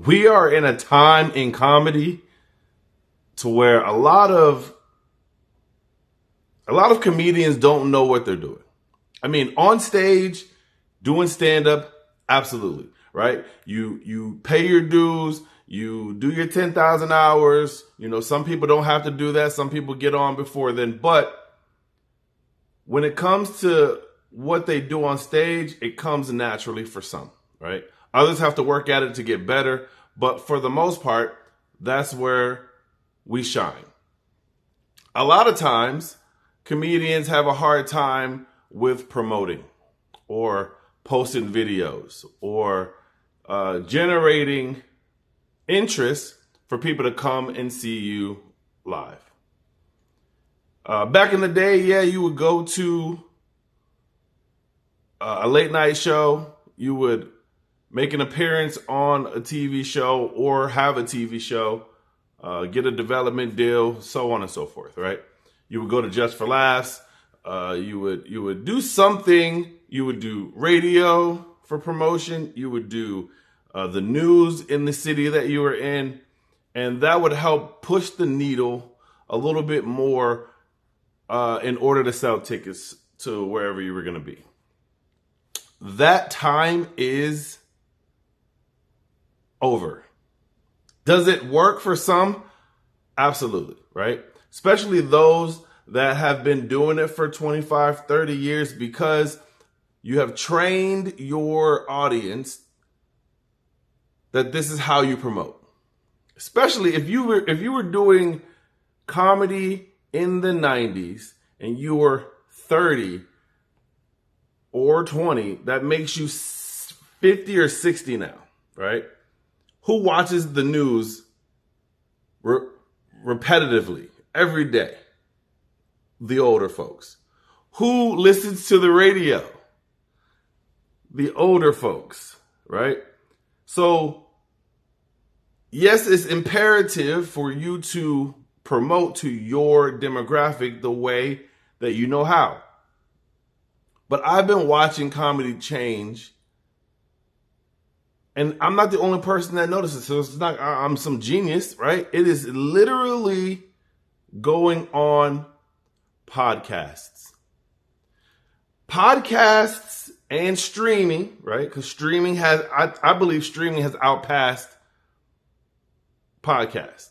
We are in a time in comedy to where a lot of comedians don't know what they're doing. I mean, on stage, doing stand-up, absolutely, right? You pay your dues, you do your 10,000 hours. You know, some people don't have to do that. Some people get on before then. But when it comes to what they do on stage, it comes naturally for some, right? Others have to work at it to get better. But for the most part, that's where we shine. A lot of times, comedians have a hard time with promoting or posting videos or generating interest for people to come and see you live. Back in the day, you would go to a late night show. You would make an appearance on a TV show or have a TV show, get a development deal, so on and so forth, right? You would go to Just for Laughs. You would do something. You would do radio for promotion. You would do the news in the city that you were in. And that would help push the needle a little bit more in order to sell tickets to wherever you were going to be. That time is over. Does it work for some? Absolutely, right? Especially those that have been doing it for 25, 30 years because you have trained your audience that this is how you promote. Especially if you were doing comedy in the 90s and you were 30 or 20, that makes you 50 or 60 now, right? Who watches the news repetitively every day? The older folks. Who listens to the radio? The older folks, right? So, yes, it's imperative for you to promote to your demographic the way that you know how. But I've been watching comedy change, and I'm not the only person that notices. So it's not I'm some genius, right? It is literally going on podcasts. Podcasts and streaming, right? Because streaming has, I believe streaming has outpassed podcasts.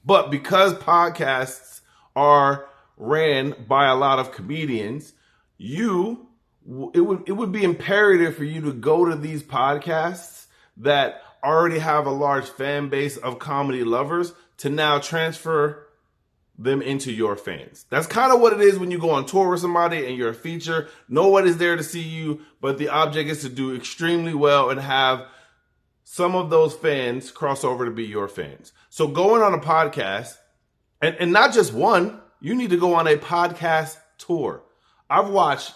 But because podcasts are ran by a lot of comedians, it would be imperative for you to go to these podcasts that already have a large fan base of comedy lovers to now transfer them into your fans. That's kind of what it is when you go on tour with somebody and you're a feature. No one is there to see you, but the object is to do extremely well and have some of those fans cross over to be your fans. So going on a podcast, and not just one, you need to go on a podcast tour. I've watched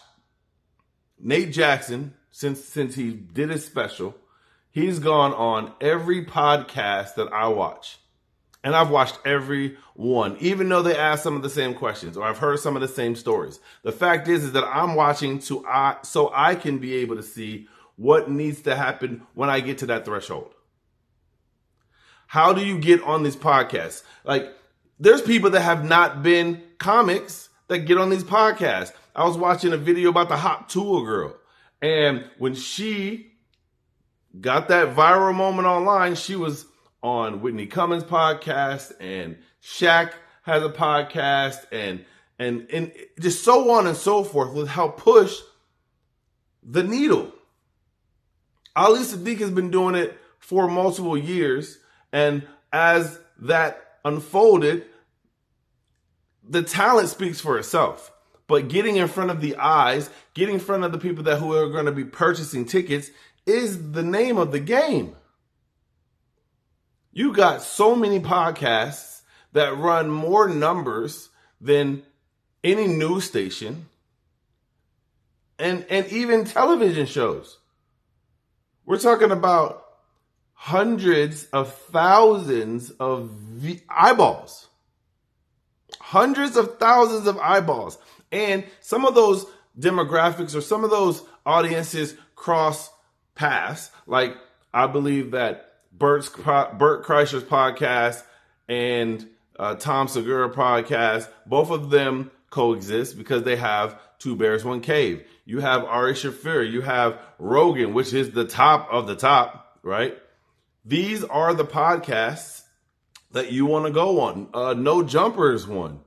Nate Jackson since he did his special. He's gone on every podcast that I watch. And I've watched every one, even though they ask some of the same questions or I've heard some of the same stories. The fact is that I'm watching so I can be able to see what needs to happen when I get to that threshold. How do you get on these podcasts? Like, there's people that have not been comics that get on these podcasts. I was watching a video about the Hot Tool girl. And when she got that viral moment online, she was on Whitney Cummings' podcast, and Shaq has a podcast, and just so on and so forth, will help push the needle. Ali Sadiq has been doing it for multiple years, and as that unfolded, the talent speaks for itself. But getting in front of the eyes, getting in front of the people who are going to be purchasing tickets is the name of the game. You got so many podcasts that run more numbers than any news station and even television shows. We're talking about hundreds of thousands of eyeballs. Hundreds of thousands of eyeballs. And some of those demographics or some of those audiences cross paths. Like, I believe that Bert Kreischer's podcast and Tom Segura podcast. Both of them coexist because they have Two Bears, One Cave. You have Ari Shaffir. You have Rogan, which is the top of the top, right? These are the podcasts that you want to go on. No Jumper is one.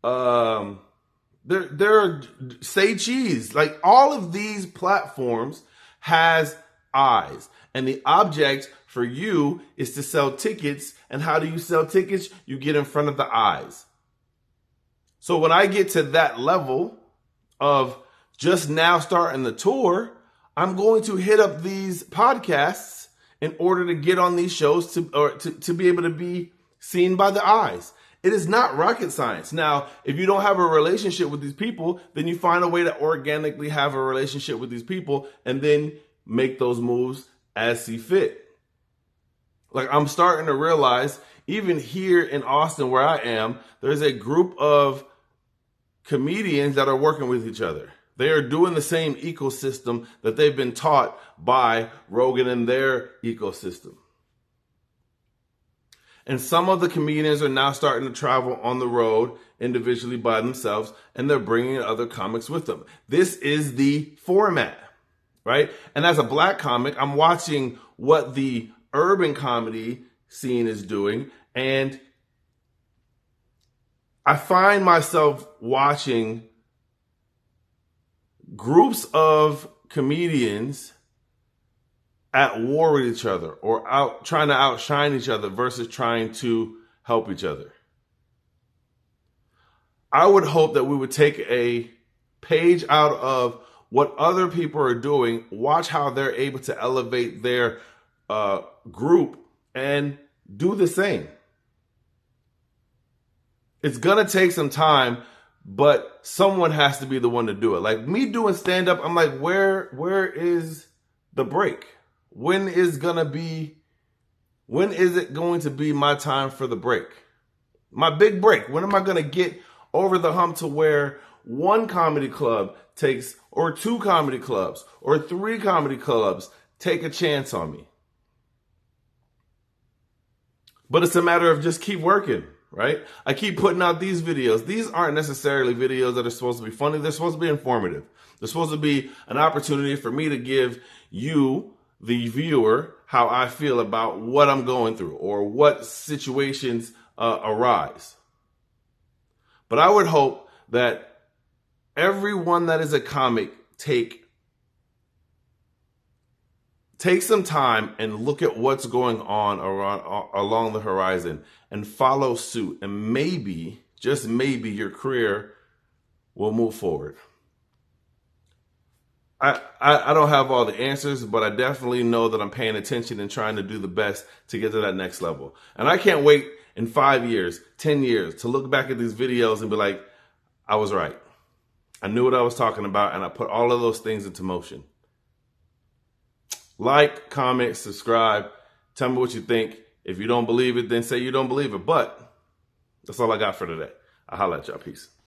There are Say Cheese. Like, all of these platforms has eyes. And the object for you is to sell tickets. And how do you sell tickets? You get in front of the eyes. So when I get to that level of just now starting the tour, I'm going to hit up these podcasts in order to get on these shows to be able to be seen by the eyes. It is not rocket science. Now, if you don't have a relationship with these people, then you find a way to organically have a relationship with these people and then make those moves as see fit. Like, I'm starting to realize, even here in Austin where I am, there's a group of comedians that are working with each other. They are doing the same ecosystem that they've been taught by Rogan and their ecosystem. And some of the comedians are now starting to travel on the road individually by themselves, and they're bringing other comics with them. This is the format, right? And as a black comic, I'm watching what the urban comedy scene is doing, and I find myself watching groups of comedians at war with each other or trying to outshine each other versus trying to help each other. I would hope that we would take a page out of what other people are doing, watch how they're able to elevate their group, and do the same. It's going to take some time, but someone has to be the one to do it. Like me doing stand-up, I'm like, where is the break? When is it going to be my time for the break? My big break. When am I going to get over the hump to where one comedy club takes, or two comedy clubs, or three comedy clubs take a chance on me? But it's a matter of just keep working, right? I keep putting out these videos. These aren't necessarily videos that are supposed to be funny. They're supposed to be informative. They're supposed to be an opportunity for me to give you, the viewer, how I feel about what I'm going through or what situations arise. But I would hope that everyone that is a comic take some time and look at what's going on along the horizon and follow suit. And maybe, just maybe, your career will move forward. I don't have all the answers, but I definitely know that I'm paying attention and trying to do the best to get to that next level. And I can't wait in 5 years, 10 years to look back at these videos and be like, I was right. I knew what I was talking about, and I put all of those things into motion. Like, comment, subscribe. Tell me what you think. If you don't believe it, then say you don't believe it. But that's all I got for today. I'll holla at y'all. Peace.